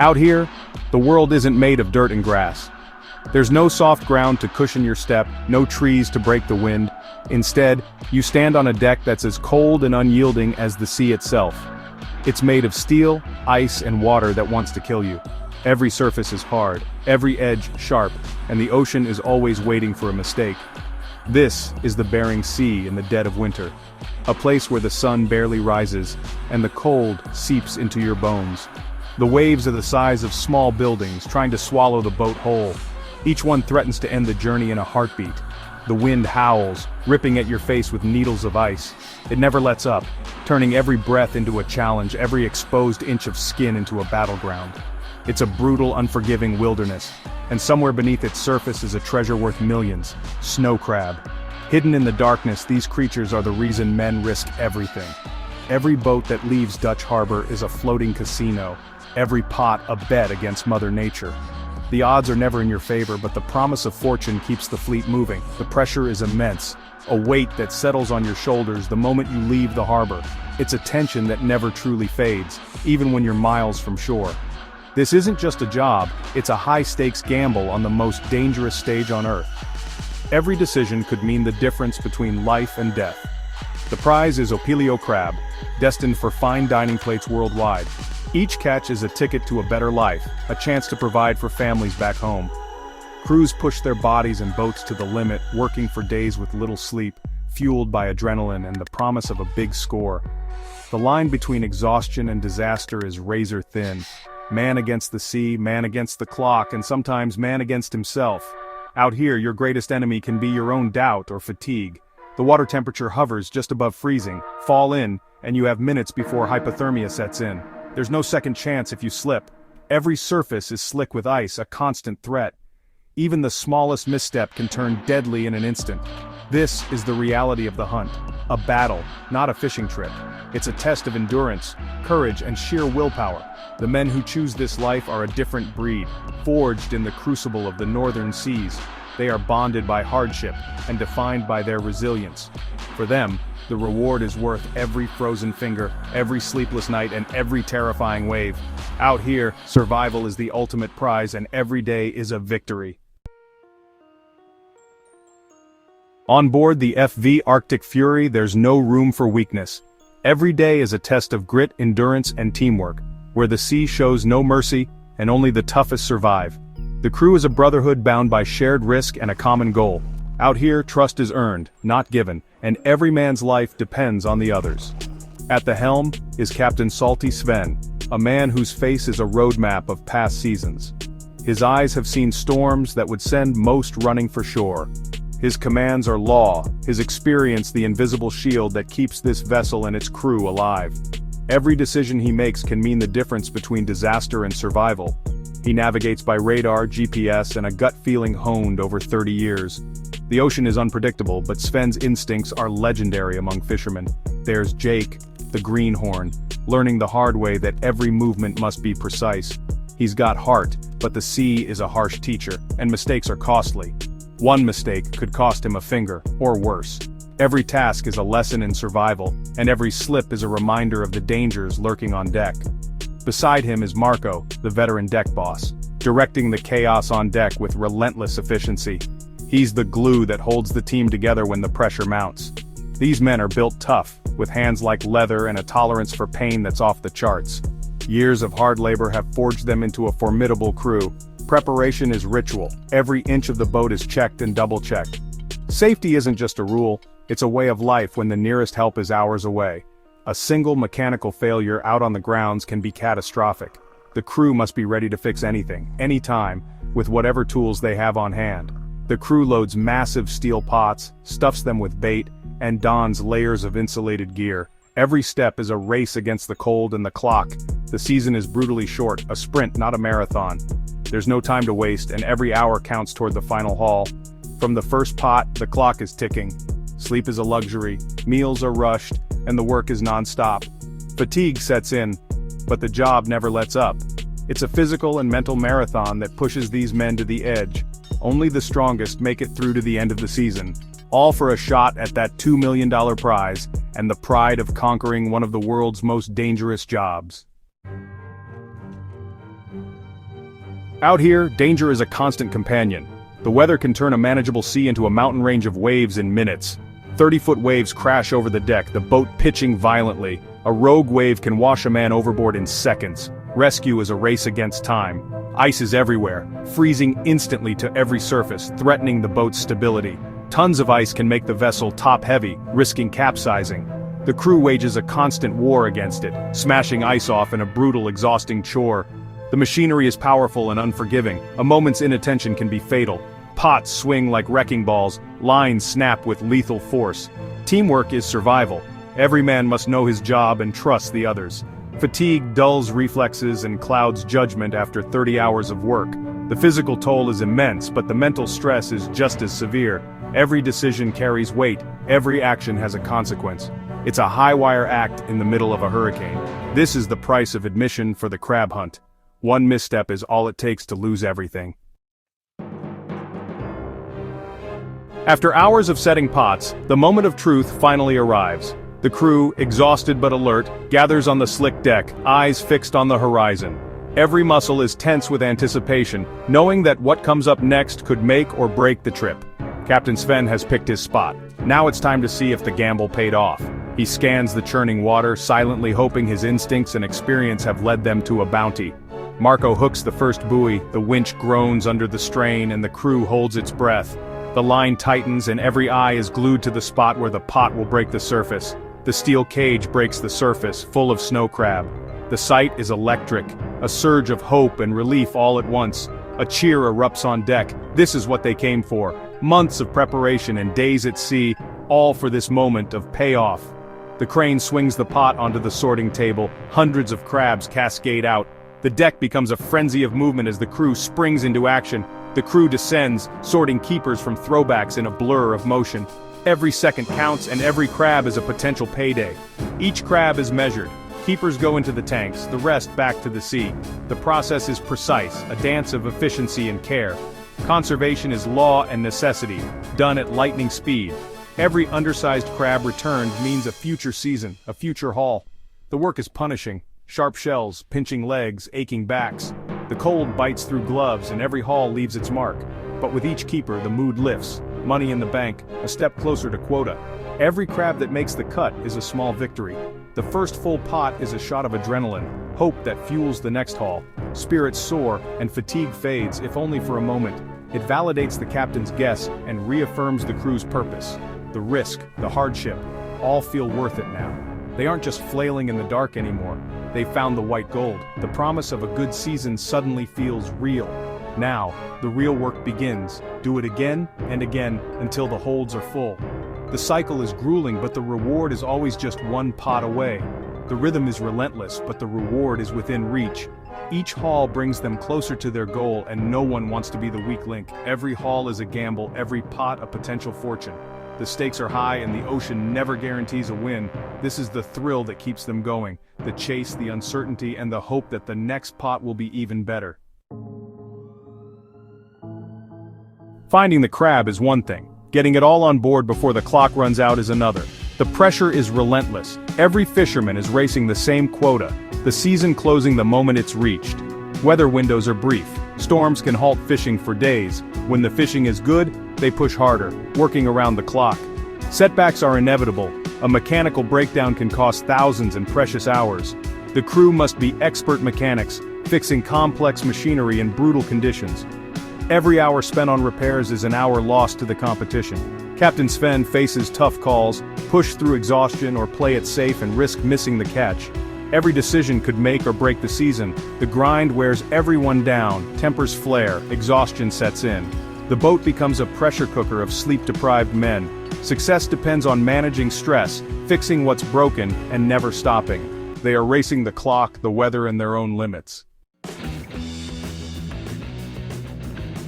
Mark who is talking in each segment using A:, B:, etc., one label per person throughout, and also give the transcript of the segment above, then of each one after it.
A: Out here, the world isn't made of dirt and grass. There's no soft ground to cushion your step, no trees to break the wind. Instead, you stand on a deck that's as cold and unyielding as the sea itself. It's made of steel, ice, and water that wants to kill you. Every surface is hard, every edge sharp, and the ocean is always waiting for a mistake. This is the Bering Sea in the dead of winter. A place where the sun barely rises, and the cold seeps into your bones. The waves are the size of small buildings, trying to swallow the boat whole. Each one threatens to end the journey in a heartbeat. The wind howls, ripping at your face with needles of ice. It never lets up, turning every breath into a challenge, every exposed inch of skin into a battleground. It's a brutal, unforgiving wilderness, and somewhere beneath its surface is a treasure worth millions: snow crab. Hidden in the darkness, these creatures are the reason men risk everything. Every boat that leaves Dutch Harbor is a floating casino, every pot a bet against Mother Nature. The odds are never in your favor, but the promise of fortune keeps the fleet moving. The pressure is immense, a weight that settles on your shoulders the moment you leave the harbor. It's a tension that never truly fades, even when you're miles from shore. This isn't just a job, it's a high-stakes gamble on the most dangerous stage on Earth. Every decision could mean the difference between life and death. The prize is Opilio crab, destined for fine dining plates worldwide. Each catch is a ticket to a better life, a chance to provide for families back home. Crews push their bodies and boats to the limit, working for days with little sleep, fueled by adrenaline and the promise of a big score. The line between exhaustion and disaster is razor thin. Man against the sea, man against the clock, and sometimes man against himself. Out here, your greatest enemy can be your own doubt or fatigue. The water temperature hovers just above freezing. Fall in, and you have minutes before hypothermia sets in. There's no second chance if you slip. Every surface is slick with ice, a constant threat. Even the smallest misstep can turn deadly in an instant. This is the reality of the hunt. A battle, not a fishing trip. It's a test of endurance, courage, and sheer willpower. The men who choose this life are a different breed, forged in the crucible of the northern seas. They are bonded by hardship and defined by their resilience. For them, the reward is worth every frozen finger, every sleepless night, and every terrifying wave. Out here, survival is the ultimate prize, and every day is a victory. On board the FV Arctic Fury, there's no room for weakness. Every day is a test of grit, endurance, and teamwork, where the sea shows no mercy, and only the toughest survive. The crew is a brotherhood bound by shared risk and a common goal. Out here, trust is earned, not given, and every man's life depends on the others. At the helm is Captain Salty Sven, a man whose face is a roadmap of past seasons. His eyes have seen storms that would send most running for shore. His commands are law, his experience the invisible shield that keeps this vessel and its crew alive. Every decision he makes can mean the difference between disaster and survival. He navigates by radar, GPS, and a gut feeling honed over 30 years. The ocean is unpredictable, but Sven's instincts are legendary among fishermen. There's Jake, the greenhorn, learning the hard way that every movement must be precise. He's got heart, but the sea is a harsh teacher, and mistakes are costly. One mistake could cost him a finger, or worse. Every task is a lesson in survival, and every slip is a reminder of the dangers lurking on deck. Beside him is Marco, the veteran deck boss, directing the chaos on deck with relentless efficiency. He's the glue that holds the team together when the pressure mounts. These men are built tough, with hands like leather and a tolerance for pain that's off the charts. Years of hard labor have forged them into a formidable crew. Preparation is ritual. Every inch of the boat is checked and double-checked. Safety isn't just a rule, it's a way of life when the nearest help is hours away. A single mechanical failure out on the grounds can be catastrophic. The crew must be ready to fix anything, anytime, with whatever tools they have on hand. The crew loads massive steel pots, stuffs them with bait, and dons layers of insulated gear. Every step is a race against the cold and the clock. The season is brutally short, a sprint, not a marathon. There's no time to waste, and every hour counts toward the final haul. From the first pot, the clock is ticking. Sleep is a luxury, meals are rushed, and the work is non-stop. Fatigue sets in, but the job never lets up. It's a physical and mental marathon that pushes these men to the edge. Only the strongest make it through to the end of the season, all for a shot at that $2 million prize, and the pride of conquering one of the world's most dangerous jobs. Out here, danger is a constant companion. The weather can turn a manageable sea into a mountain range of waves in minutes. 30-foot waves crash over the deck, the boat pitching violently. A rogue wave can wash a man overboard in seconds. Rescue is a race against time. Ice is everywhere, freezing instantly to every surface, threatening the boat's stability. Tons of ice can make the vessel top-heavy, risking capsizing. The crew wages a constant war against it, smashing ice off in a brutal, exhausting chore. The machinery is powerful and unforgiving. A moment's inattention can be fatal. Pots swing like wrecking balls, lines snap with lethal force. Teamwork is survival. Every man must know his job and trust the others. Fatigue dulls reflexes and clouds judgment after 30 hours of work. The physical toll is immense, but the mental stress is just as severe. Every decision carries weight, every action has a consequence. It's a high-wire act in the middle of a hurricane. This is the price of admission for the crab hunt. One misstep is all it takes to lose everything. After hours of setting pots, the moment of truth finally arrives. The crew, exhausted but alert, gathers on the slick deck, eyes fixed on the horizon. Every muscle is tense with anticipation, knowing that what comes up next could make or break the trip. Captain Sven has picked his spot. Now it's time to see if the gamble paid off. He scans the churning water, silently hoping his instincts and experience have led them to a bounty. Marco hooks the first buoy, the winch groans under the strain, and the crew holds its breath. The line tightens and every eye is glued to the spot where the pot will break the surface. The steel cage breaks the surface, full of snow crab. The sight is electric, a surge of hope and relief all at once. A cheer erupts on deck. This is what they came for. Months of preparation and days at sea, all for this moment of payoff. The crane swings the pot onto the sorting table. Hundreds of crabs cascade out. The deck becomes a frenzy of movement as the crew springs into action. The crew descends, sorting keepers from throwbacks in a blur of motion. Every second counts and every crab is a potential payday. Each crab is measured. Keepers go into the tanks, the rest back to the sea. The process is precise, a dance of efficiency and care. Conservation is law and necessity, done at lightning speed. Every undersized crab returned means a future season, a future haul. The work is punishing. Sharp shells, pinching legs, aching backs. The cold bites through gloves and every haul leaves its mark. But with each keeper the mood lifts. Money in the bank, a step closer to quota. Every crab that makes the cut is a small victory. The first full pot is a shot of adrenaline, hope that fuels the next haul. Spirits soar and fatigue fades, if only for a moment. It validates the captain's guess and reaffirms the crew's purpose. The risk, the hardship, all feel worth it now. They aren't just flailing in the dark anymore. They've found the white gold. The promise of a good season suddenly feels real. Now, the real work begins. Do it again and again until the holds are full. The cycle is grueling, but the reward is always just one pot away. The rhythm is relentless, but the reward is within reach. Each haul brings them closer to their goal, and no one wants to be the weak link. Every haul is a gamble, every pot a potential fortune. The stakes are high and the ocean never guarantees a win. This is the thrill that keeps them going. The chase, the uncertainty, and the hope that the next pot will be even better. Finding the crab is one thing. Getting it all on board before the clock runs out is another. The pressure is relentless. Every fisherman is racing the same quota, the season closing the moment it's reached. Weather windows are brief. Storms can halt fishing for days. When the fishing is good, they push harder, working around the clock. Setbacks are inevitable. A mechanical breakdown can cost thousands and precious hours. The crew must be expert mechanics, fixing complex machinery in brutal conditions. Every hour spent on repairs is an hour lost to the competition. Captain Sven faces tough calls, push through exhaustion or play it safe and risk missing the catch. Every decision could make or break the season. The grind wears everyone down, tempers flare, exhaustion sets in. The boat becomes a pressure cooker of sleep-deprived men. Success depends on managing stress, fixing what's broken, and never stopping. They are racing the clock, the weather, and their own limits.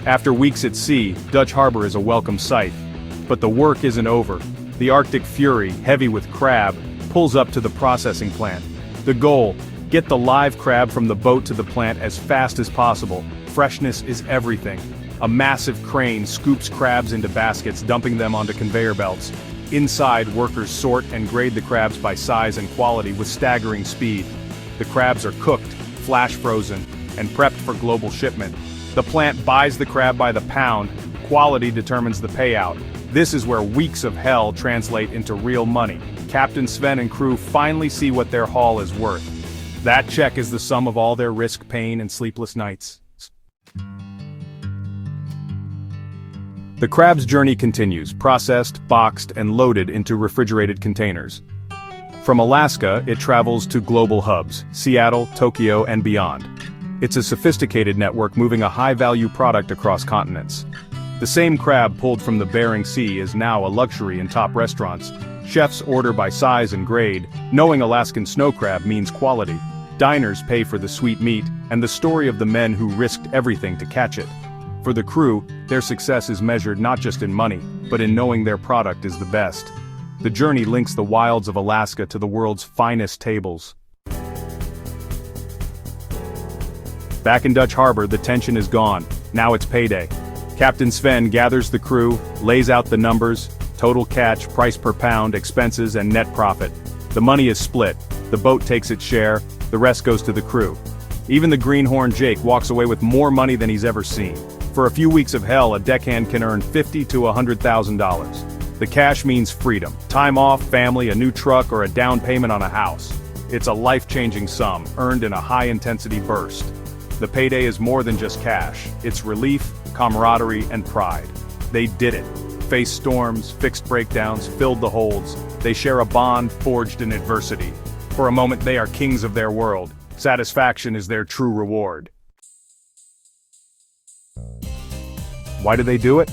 A: After weeks at sea, Dutch Harbor is a welcome sight. But the work isn't over. The Arctic Fury, heavy with crab, pulls up to the processing plant. The goal: get the live crab from the boat to the plant as fast as possible. Freshness is everything. A massive crane scoops crabs into baskets, dumping them onto conveyor belts. Inside, workers sort and grade the crabs by size and quality with staggering speed. The crabs are cooked, flash frozen, and prepped for global shipment. The plant buys the crab by the pound, quality determines the payout. This is where weeks of hell translate into real money. Captain Sven and crew finally see what their haul is worth. That check is the sum of all their risk, pain, and sleepless nights. The crab's journey continues, processed, boxed, and loaded into refrigerated containers. From Alaska, it travels to global hubs, Seattle, Tokyo, and beyond. It's a sophisticated network moving a high-value product across continents. The same crab pulled from the Bering Sea is now a luxury in top restaurants. Chefs order by size and grade, knowing Alaskan snow crab means quality. Diners pay for the sweet meat, and the story of the men who risked everything to catch it. For the crew, their success is measured not just in money, but in knowing their product is the best. The journey links the wilds of Alaska to the world's finest tables. Back in Dutch Harbor, the tension is gone. Now it's payday. Captain Sven gathers the crew, lays out the numbers, total catch, price per pound, expenses, and net profit. The money is split. The boat takes its share, the rest goes to the crew. Even the greenhorn Jake walks away with more money than he's ever seen. For a few weeks of hell, a deckhand can earn $50,000 to $100,000. The cash means freedom, time off, family, a new truck, or a down payment on a house. It's a life-changing sum, earned in a high-intensity burst. The payday is more than just cash. It's relief, camaraderie, and pride. They did it. Faced storms, fixed breakdowns, filled the holds. They share a bond forged in adversity. For a moment, they are kings of their world. Satisfaction is their true reward. Why do they do it?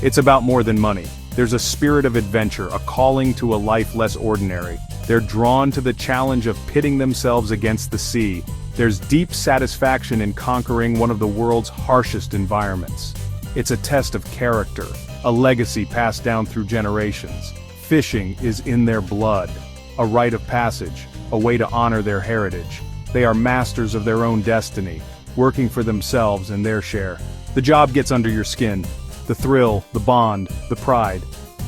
A: It's about more than money. There's a spirit of adventure, a calling to a life less ordinary. They're drawn to the challenge of pitting themselves against the sea. There's deep satisfaction in conquering one of the world's harshest environments. It's a test of character, a legacy passed down through generations. Fishing is in their blood, a rite of passage, a way to honor their heritage. They are masters of their own destiny, working for themselves and their share. The job gets under your skin. The thrill, the bond, the pride.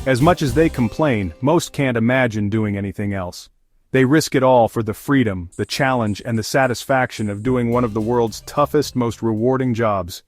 A: As much as they complain, most can't imagine doing anything else. They risk it all for the freedom, the challenge, and the satisfaction of doing one of the world's toughest, most rewarding jobs.